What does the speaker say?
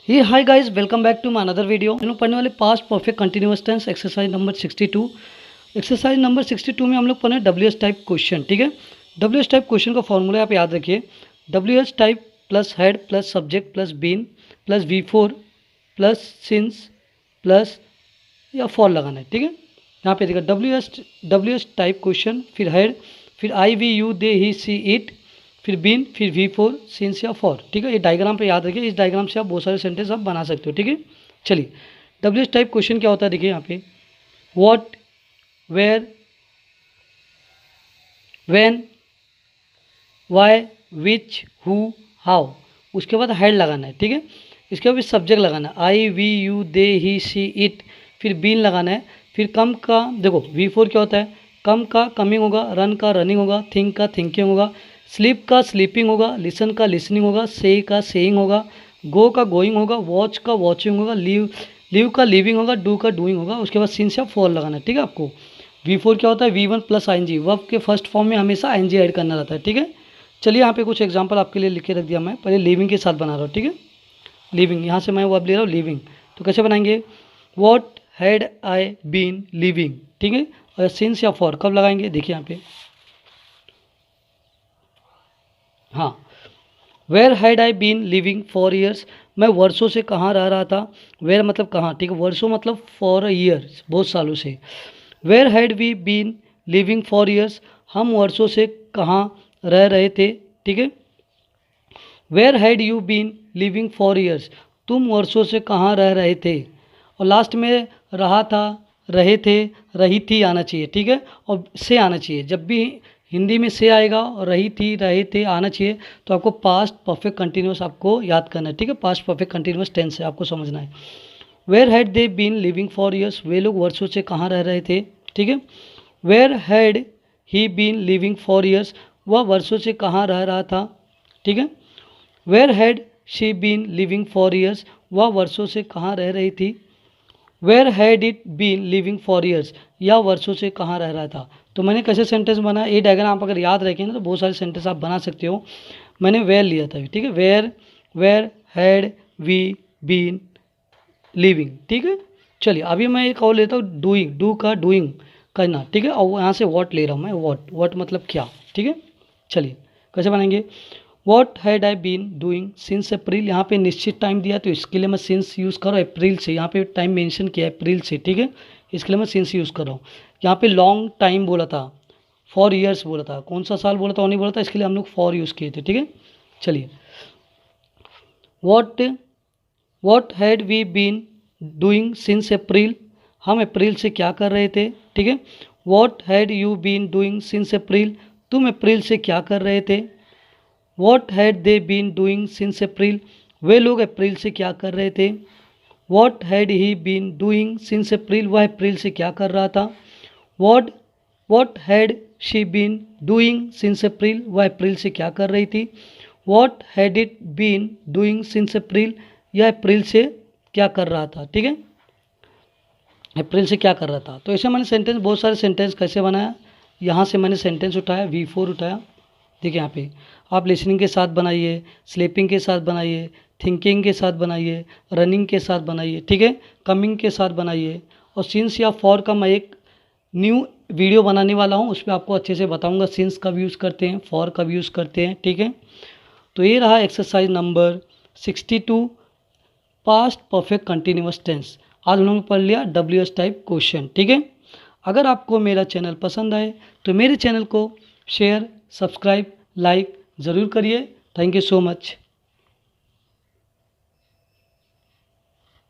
ये hi guys, welcome back to my another video. हम लोग पढ़ने वाले past perfect continuous tense exercise number 62। Exercise number 62 में हम लोग पढ़े WH टाइप क्वेश्चन। ठीक है, WH टाइप क्वेश्चन का फॉर्मूला आप याद रखिए। WH type plus head plus subject plus been plus V4 plus since plus या फॉर लगाना है। ठीक है, यहाँ पे देखा WH टाइप क्वेश्चन, फिर हेड, फिर I V U they he she it, फिर बीन, फिर V4 सिंस या फॉर। ठीक है, ये डायग्राम पे याद रखिए। इस डायग्राम से आप बहुत सारे सेंटेंस आप बना सकते हो। ठीक है, चलिए WH टाइप क्वेश्चन क्या होता है देखिए यहाँ पे। What, where, when, why, which, who, how, उसके बाद हेड लगाना है। ठीक है, इसके बाद सब्जेक्ट लगाना है, I V U they he she it, फिर बीन लगाना है, फिर कम का देखो V4 क्या होता है, कम का कमिंग होगा, रन का रनिंग होगा, थिंक का थिंकिंग होगा, स्लीप का स्लीपिंग होगा, लिसन का लिसनिंग होगा, से का सेइंग होगा, गो का गोइंग होगा, वॉच का वॉचिंग होगा, लीव का लिविंग होगा, डू का डूइंग होगा। उसके बाद सिंस या फॉर लगाना है। ठीक है, आपको V4 क्या होता है, V1 प्लस ING, वर्ब के फर्स्ट फॉर्म में हमेशा ING ऐड करना रहता है। ठीक है, चलिए यहाँ पे कुछ एग्जांपल आपके लिए लिख के रख दिया मैं। पहले लिविंग के साथ बना रहा हूँ। ठीक है, लिविंग, यहाँ से मैं वर्ब ले रहा हूँ लिविंग, तो कैसे बनाएंगे, what had I been living. ठीक है, और सिंस या फॉर कब लगाएंगे देखिए यहाँ पे। हाँ, where had I been living for years, मैं वर्षों से कहाँ रह रहा था। वेयर मतलब कहाँ, ठीक है, वर्षों मतलब फॉर ईयर्स, बहुत सालों से। Where had we been living for years, हम वर्षों से कहाँ रह रहे थे। ठीक है, where had you been living for years, तुम वर्षों से कहाँ रह रहे थे। और लास्ट में रहा था, रहे थे, रही थी आना चाहिए। ठीक है, और से आना चाहिए। जब भी हिंदी में से आएगा और रही थी रहे थे आना चाहिए, तो आपको पास्ट परफेक्ट कंटिन्यूस आपको याद करना है। ठीक है, पास्ट परफेक्ट कंटिन्यूस टेंस है, आपको समझना है। Where had they been living for years, वे लोग वर्षों से कहाँ रह रहे थे। ठीक है, where had he been living for years, वह वर्षों से कहाँ रह रहा था। ठीक है, where had she been living for years, वह वर्षों से कहाँ रह रही थी। Where had it been living for years, या वर्षों से कहाँ रह रहा था। तो मैंने कैसे सेंटेंस बनाया, ये डायग्राम आप अगर याद रखें ना तो बहुत सारे सेंटेंस आप बना सकते हो। मैंने वेयर लिया था। ठीक है, where, where had we been living. ठीक है, चलिए अभी मैं एक और लेता हूँ, डूइंग, डू का डूइंग करना। ठीक है, और यहाँ से वॉट ले रहा हूँ मैं, वॉट, वॉट मतलब क्या। ठीक है, चलिए कैसे बनाएंगे, what had I been doing since April, यहाँ पे निश्चित टाइम दिया तो इसके लिए मैं सिंस यूज़ कर रहा हूँ। अप्रैल से, यहाँ पे टाइम मेंशन किया है अप्रैल से। ठीक है, इसके लिए मैं सिंस यूज़ कर रहा हूँ। यहाँ पे लॉन्ग टाइम बोला था, फॉर ईयर्स बोला था, कौन सा साल बोला था और नहीं बोला था, इसके लिए हम लोग फॉर यूज़ किए थे। ठीक है, चलिए what, what had we been doing since April, हम अप्रैल से क्या कर रहे थे। ठीक है, what had you been doing since April, तुम अप्रैल से क्या कर रहे थे। What had they been doing since April, वे लोग अप्रैल से क्या कर रहे थे। What had he been doing since April, वह अप्रैल से क्या कर रहा था। What, what had she been doing since April, वह अप्रैल से क्या कर रही थी। What had it been doing since April, यह अप्रैल से क्या कर रहा था। ठीक है, अप्रैल से क्या कर रहा था। तो ऐसे मैंने सेंटेंस, बहुत सारे सेंटेंस कैसे बनाया, यहाँ से मैंने सेंटेंस उठाया, V4 उठाया। देखिए यहाँ पे आप लिसनिंग के साथ बनाइए, स्लीपिंग के साथ बनाइए, थिंकिंग के साथ बनाइए, रनिंग के साथ बनाइए। ठीक है, कमिंग के साथ बनाइए। और सिंस या फॉर का मैं एक न्यू वीडियो बनाने वाला हूँ, उस पर आपको अच्छे से बताऊँगा सिंस कब यूज़ करते हैं, फॉर कब यूज़ करते हैं। ठीक है, तो ये रहा exercise number 62, past perfect continuous tense. आज हम लोगों ने पढ़ लिया WH टाइप क्वेश्चन। ठीक है, अगर आपको मेरा चैनल पसंद आए तो मेरे चैनल को शेयर, सब्सक्राइब, लाइक ज़रूर करिए। Thank you so much.